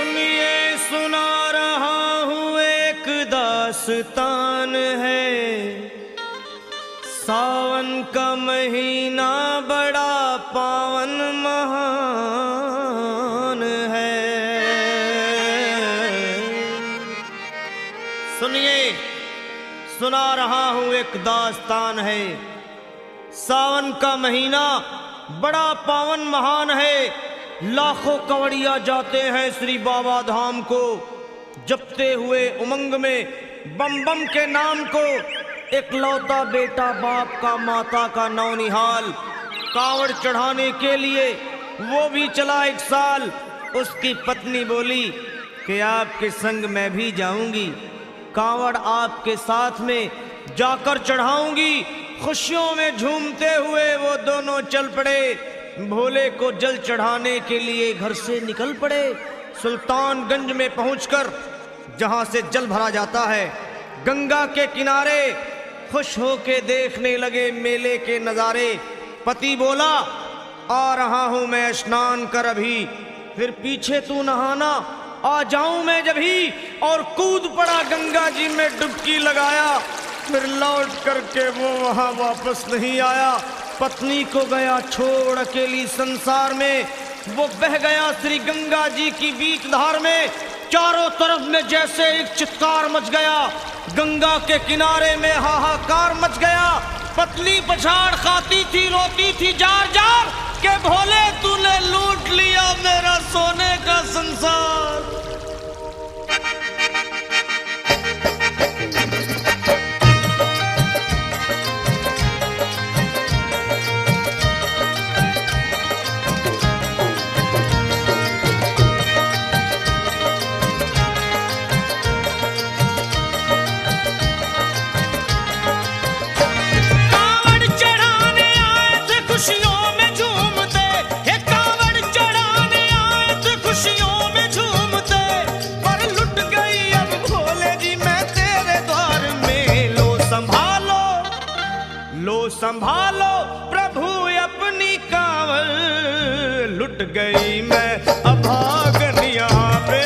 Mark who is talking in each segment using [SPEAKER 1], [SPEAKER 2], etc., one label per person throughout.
[SPEAKER 1] सुनिए सुना रहा हूँ एक दास्तान है। सावन का महीना बड़ा पावन महान है। सुनिए सुना रहा हूँ एक दास्तान है। सावन का महीना बड़ा पावन महान है। लाखों कवड़िया जाते हैं श्री बाबा धाम को, जपते हुए उमंग में बम बम के नाम को। एक लौता बेटा बाप का माता का नौनिहाल, कांवड़ चढ़ाने के लिए वो भी चला एक साल। उसकी पत्नी बोली कि आपके संग मैं भी जाऊंगी, कांवड़ आपके साथ में जाकर चढ़ाऊंगी। खुशियों में झूमते हुए वो दोनों चल पड़े। भोले को जल चढ़ाने के लिए घर से निकल पड़े। सुल्तानगंज में पहुंचकर जहां से जल भरा जाता है, गंगा के किनारे खुश होके देखने लगे मेले के नजारे। पति बोला आ रहा हूं मैं स्नान कर अभी, फिर पीछे तू नहाना आ जाऊं मैं जभी। और कूद पड़ा गंगा जी में डुबकी लगाया। फिर लौट करके वो वहां वापस नहीं आया। पत्नी को गया छोड़ अकेली संसार में। वो बह गया श्री गंगा जी की बीच धार में। चारों तरफ में जैसे एक चित्कार मच गया, गंगा के किनारे में हाहाकार मच गया। पत्नी पछाड़ खाती थी, रोती थी जार जार के भोले तूने लूट लिया मेरा सोने का संसार। संभालो प्रभु अपनी कांवड़, लुट गई मैं अभागन यहाँ पे,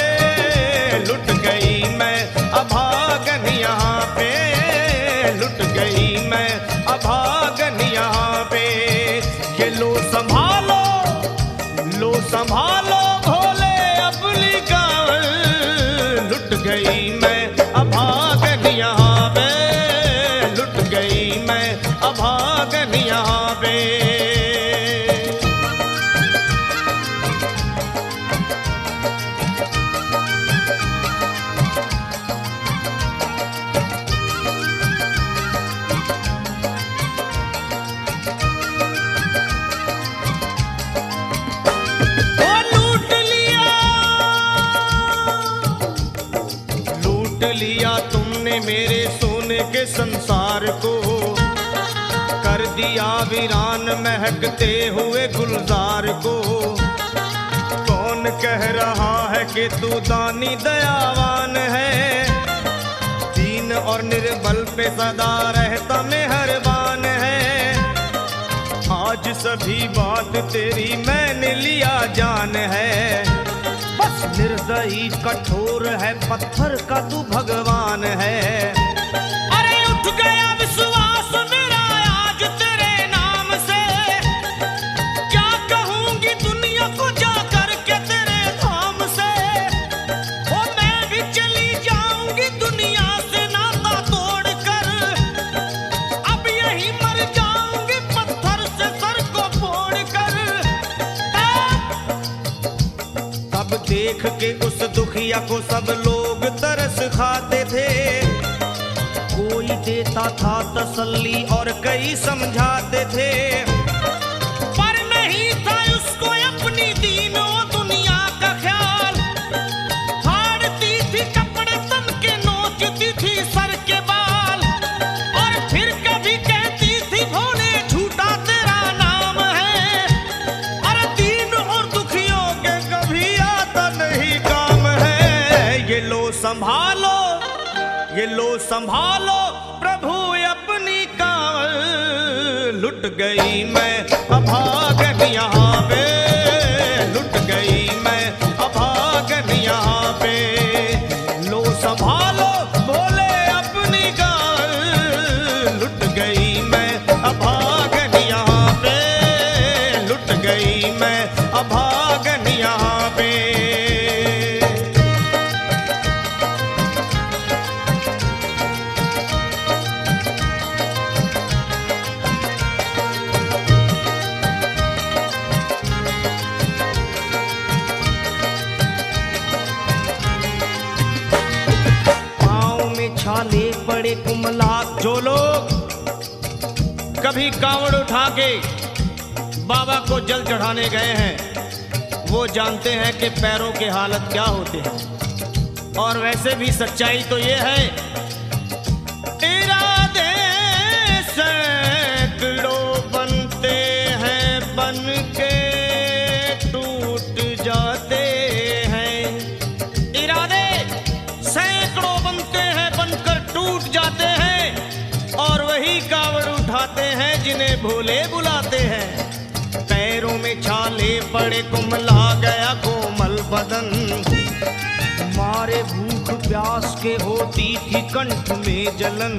[SPEAKER 1] लुट गई मैं अभागन यहाँ पे, लुट गई मैं अभागन यहाँ पे। ये लो संभालो भोले अपनी कांवड़, लुट गई मैं अभागन यहाँ पे, लुट गई मैं अभागन यहाँ पे। लूट लिया तुमने मेरे सोने के संसार को, कर दिया वीरान महकते हुए गुलजार को। कौन कह रहा है कि तू दानी दयावान है, दीन और निर्बल पे सदा रहता मेहरबान है। आज सभी बात तेरी मैंने लिया जान है, बस निर्दयी कठोर है पत्थर का तू भगवान है। अरे उठ गया विश्वास मेरा आज तेरे नाम से, क्या कहूंगी दुनिया को जाकर के तेरे धाम से। ओ मैं भी चली जाऊंगी दुनिया से नाता तोड़कर, अब यही मर जाऊंगी पत्थर से सर को फोड़कर। तब देख के उस दुखिया को सब लोग तरस खाते थे, कोई देता था तसल्ली और कई समझाते थे। पर नहीं था उसको अपनी दीनों दुनिया का ख्याल, फाड़ती थी कपड़े तन के, नोचती थी सर के बाल। और फिर कभी कहती थी भोले झूठा तेरा नाम है, अरे दीन और दुखियों के कभी आता नहीं काम है। ये लो संभालो प्रभु अपनी कांवड़, लुट गई मैं अभागन यहाँ पे, लुट गई मैं अभागन यहाँ पड़े कुमला। जो लोग कभी कांवड़ उठा के बाबा को जल चढ़ाने गए हैं वो जानते हैं कि पैरों के हालत क्या होते हैं। और वैसे भी सच्चाई तो ये है, इरादे सैकड़ों बनते हैं बन के टूट जाते हैं। इरादे सैकड़ों बनते हैं बनकर टूट जाते हैं और वही कावड़ उठाते हैं जिन्हें भोले बुलाते हैं। पैरों में छाले पड़े कुमला गया कोमल बदन, मारे भूख प्यास के होती थी कंठ में जलन।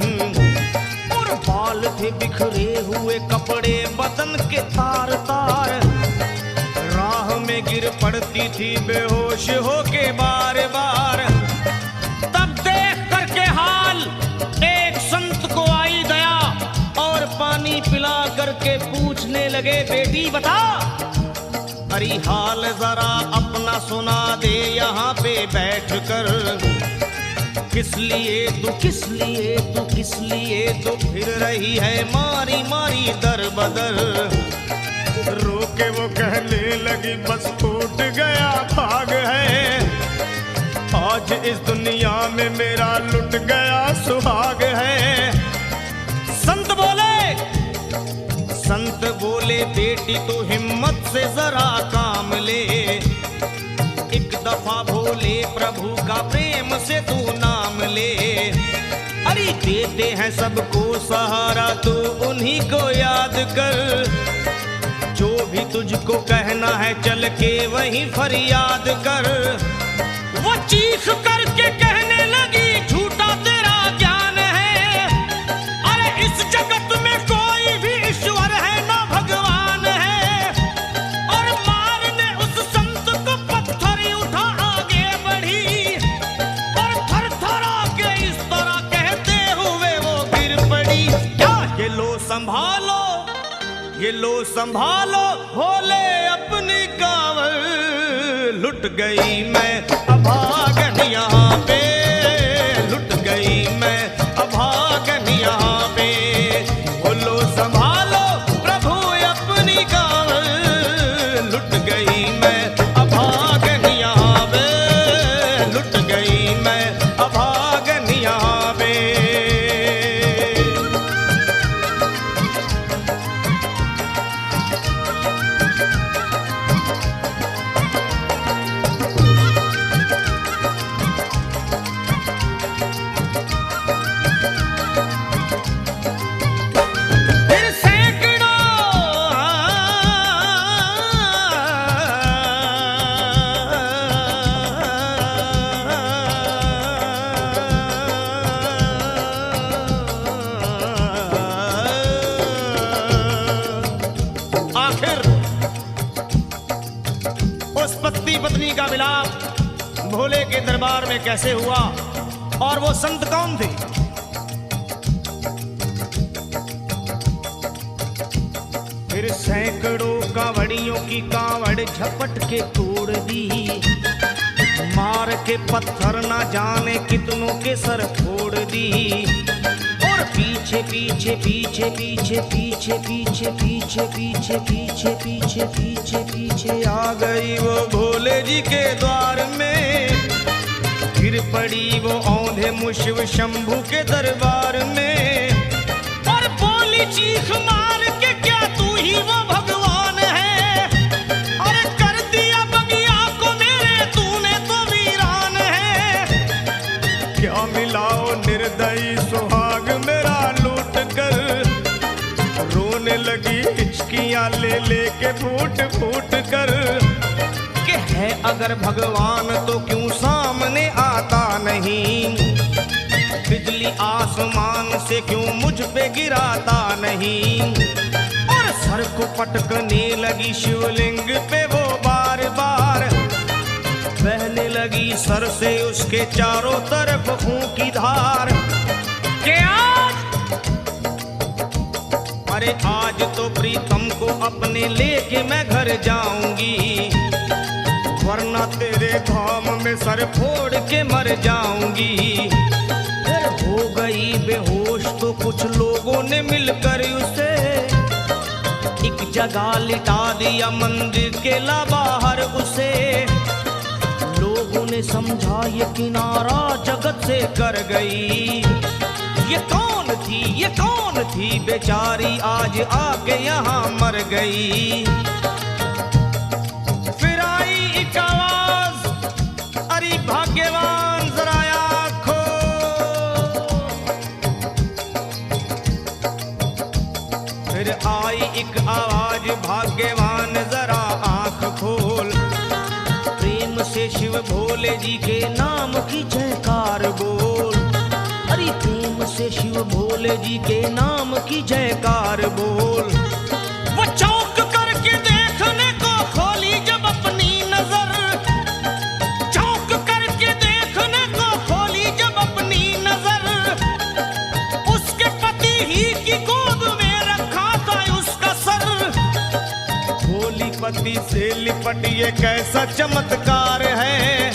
[SPEAKER 1] और बाल थे बिखरे हुए कपड़े बदन के तार तार, राह में गिर पड़ती थी बेहोश होके बार बार। तब देख करके हाल एक संत को आई दया और पानी पिला करके पूछने लगे, बेटी बता अरे हाल जरा अपना सुना दे यहाँ पे बैठ कर। किस लिए तू किस लिए तू किस लिए तो फिर रही है मारी मारी दर बदर। रोके वो कहने लगी बस टूट गया भाग है, आज इस दुनिया में मेरा लुट गया सुहाग है। संत बोले बेटी तू हिम्मत से जरा काम ले, एक दफा भोले प्रभु का प्रेम से तू नाम ले। अरे देते हैं सबको सहारा तू उन्हीं को याद कर, जो भी तुझको कहना है चल के वहीं फरियाद कर। वो चीख करके कहने लगी झूठा तेरा ज्ञान है, अरे इस जगत में कोई भी ईश्वर है ना भगवान है। और मारने उस संत को पत्थर उठा आगे बढ़ी और थर थर के इस तरह कहते हुए वो गिर पड़ी। क्या ये लो संभालो ये लो संभालो भोले अपनी कांवड़ लुट गई मैं अभागन यहाँ पे, लुट गई मैं अभागन यहाँ पे। बोलो संभालो प्रभु अपनी कांवड़ लुट गई मैं अभागन यहाँ पे, लुट गई मैं अभागन यहाँ पे। पत्नी का मिलाप भोले के दरबार में कैसे हुआ और वो संत कौन थे? फिर सैकड़ों कांवड़ियों की कांवड़ झपट के तोड़ दी, मार के पत्थर ना जाने कितनों के सर फोड़ दी। और पीछे पीछे पीछे पीछे पीछे पीछे पीछे पीछे पीछे पीछे पीछे पीछे आ गई वो भोले जी के द्वार में। गिर पड़ी वो औंधे मुशिव शंभू के दरबार में और बोली चीख मार के क्या तू ही वो भगवान है? अरे कर दिया बगिया को मेरे तूने तो वीरान है। क्या मिलाओ निर्दयी सुहाग मेरा लूट कर, रोने लगी हिचकियां ले लेके फूट फूट कर। कि है अगर भगवान तो क्यों सामने आता नहीं, बिजली आसमान से क्यों मुझ पे गिराता नहीं। और सर को पटकने लगी शिवलिंग पे वो बार बार, बहने लगी सर से उसके चारों तरफ खून की धार। के अरे आज तो प्रीतम को अपने लेके मैं घर जाऊंगी, वरना तेरे धाम में सर फोड़ के मर जाऊंगी। फिर हो गई गई बेहोश तो कुछ लोगों ने मिलकर उसे एक जगह लिटा दिया मंदिर के ला बाहर उसे। लोगों ने समझा ये किनारा जगत से कर गई। ये कौन थी बेचारी आज आके यहाँ मर गई। फिर आई एक आवाज, अरे भाग्यवान जरा आँखो। फिर आई एक आवाज, भाग्यवान जरा आँख खोल। प्रेम से शिव भोले जी के नाम की जयकार बोल। अरे प्रेम से शिव भोले जी के नाम की जयकार बोल। वो चौंक करके देखने को खोली जब अपनी नजर, चौंक करके देखने को खोली जब अपनी नजर। उसके पति ही की गोद में रखा था उसका सर। भोली पति से लिपट ये कैसा चमत्कार है।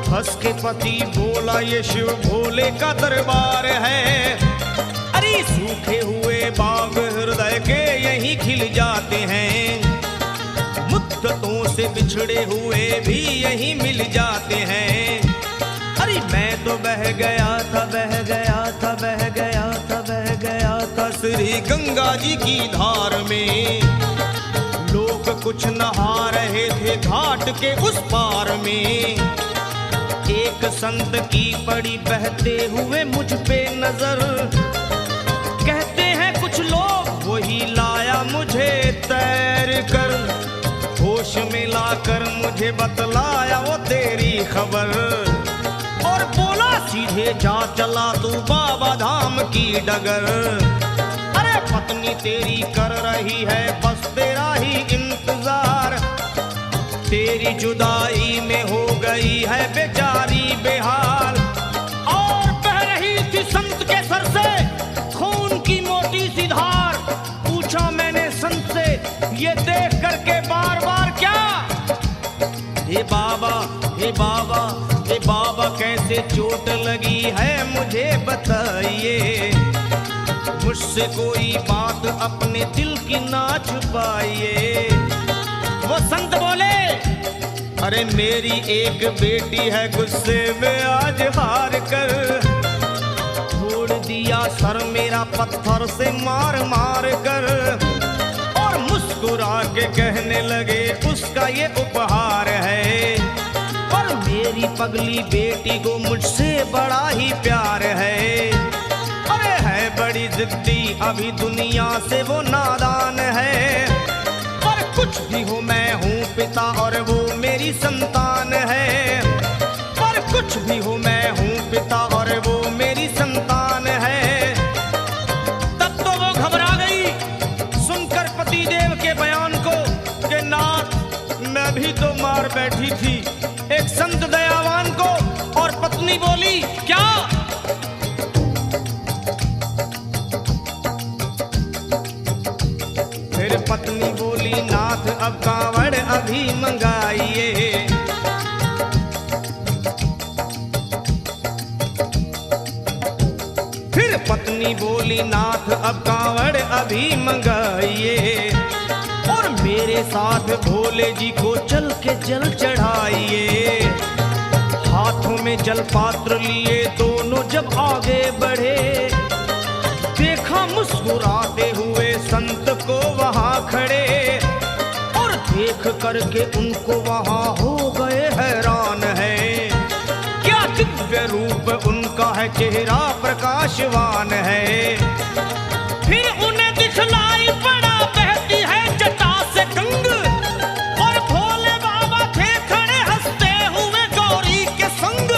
[SPEAKER 1] हंस के पति बोला ये शिव भोले का दरबार है। अरे सूखे हुए बाग हृदय के यहीं खिल जाते हैं। मुद्दतों से बिछड़े हुए भी यहीं मिल जाते हैं। अरे मैं तो बह गया था श्री गंगा जी की धार में। लोग कुछ नहा रहे थे घाट के उस पार में। एक संत की पड़ी बहते हुए मुझ पे नजर। कहते हैं कुछ लोग वही लाया मुझे तैर कर। होश में लाकर मुझे बतलाया वो तेरी खबर। और बोला सीधे जा चला तू बाबा धाम की डगर। अरे पत्नी तेरी कर रही है बस तेरा ही इंतजार। तेरी जुदाई में हो गई है बेचारी बेहाल। और बह रही थी संत के सर से खून की मोटी सी धार। पूछा मैंने संत से ये देख करके बार बार क्या। हे बाबा हे बाबा हे बाबा कैसे चोट लगी है मुझे बताइए। मुझसे कोई बात अपने दिल की ना छुपाइए। वो संत बोले अरे मेरी एक बेटी है गुस्से में आज हार कर। छोड़ दिया सर मेरा पत्थर से मार मार कर। और मुस्कुरा के कहने लगे उसका ये उपहार है। और मेरी पगली बेटी को मुझसे बड़ा ही प्यार है। अरे है बड़ी जिद्दी अभी दुनिया से वो नादान है। पर कुछ भी हो मैं हूँ पिता और वो मेरी संतान है। पर कुछ भी हो मैं हूँ पिता और वो मेरी संतान है। तब तो वो घबरा गई सुनकर पति देव के बयान को कि नाथ मैं भी तो मार बैठी थी एक संत दयावान को। और पत्नी बोली क्या। फिर पत्नी बोली नाथ अब कांवड़ अभी मंगाइए। फिर पत्नी बोली नाथ अब कांवड़ अभी मंगाइए। और मेरे साथ भोले जी को चल के जल चढ़ाइए। हाथों में जल पात्र लिए दोनों जब आगे बढ़े। देखा मुस्कुराते हुए संत को वहां खड़े। और देख करके उनको वहां हो गए हैरान है। क्या दिव्य रूप उनका है चेहरा प्रकाशवान है। फिर उन्हें दिखलाई पड़ा बहती है जटा से गंग। और भोले बाबा थे खड़े हंसते हुए गौरी के संग।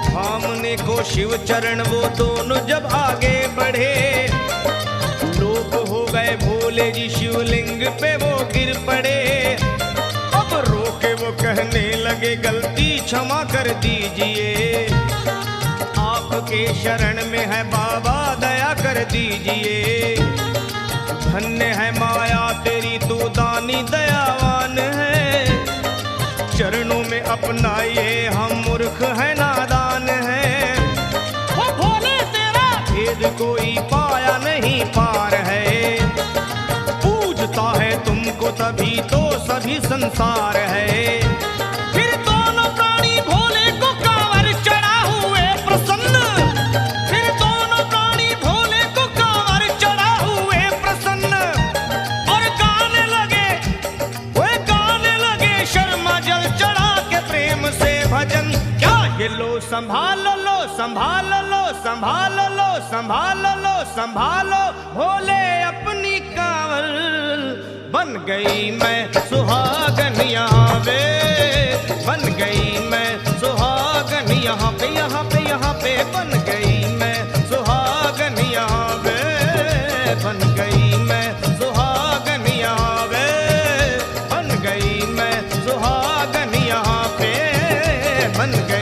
[SPEAKER 1] सामने को शिव चरण वो दोनों जब आगे बढ़े। लोग हो गए भोले जी शिवलिंग पे वो गिर पड़े। अब रोके वो कहने लगे गलती क्षमा कर दीजिए। आपके शरण में है बाबा दया कर दीजिए। धन्य है माया तेरी तू दानी दयावान है। चरणों में अपनाइए हम मूर्ख है नादान है। ओ तभी तो सभी संसार है। फिर दोनों प्राणी भोले को कांवर चढ़ा हुए प्रसन्न, फिर दोनों प्राणी भोले को कांवर चढ़ा हुए प्रसन्न, और गाने लगे शर्मा जल चढ़ा के प्रेम से भजन। क्या ये लो संभाल लो संभाल लो संभाल लो संभाल लो संभालो भोले अपनी कांवर, बन गई मैं सुहागन यहाँ पे, बन गई मैं सुहागन यहाँ पे, यहाँ पे यहाँ पे बन गई मैं सुहागन यहाँ पे, बन गई मैं सुहागन यहाँ पे, बन गई मैं सुहागन यहाँ पे, बन गई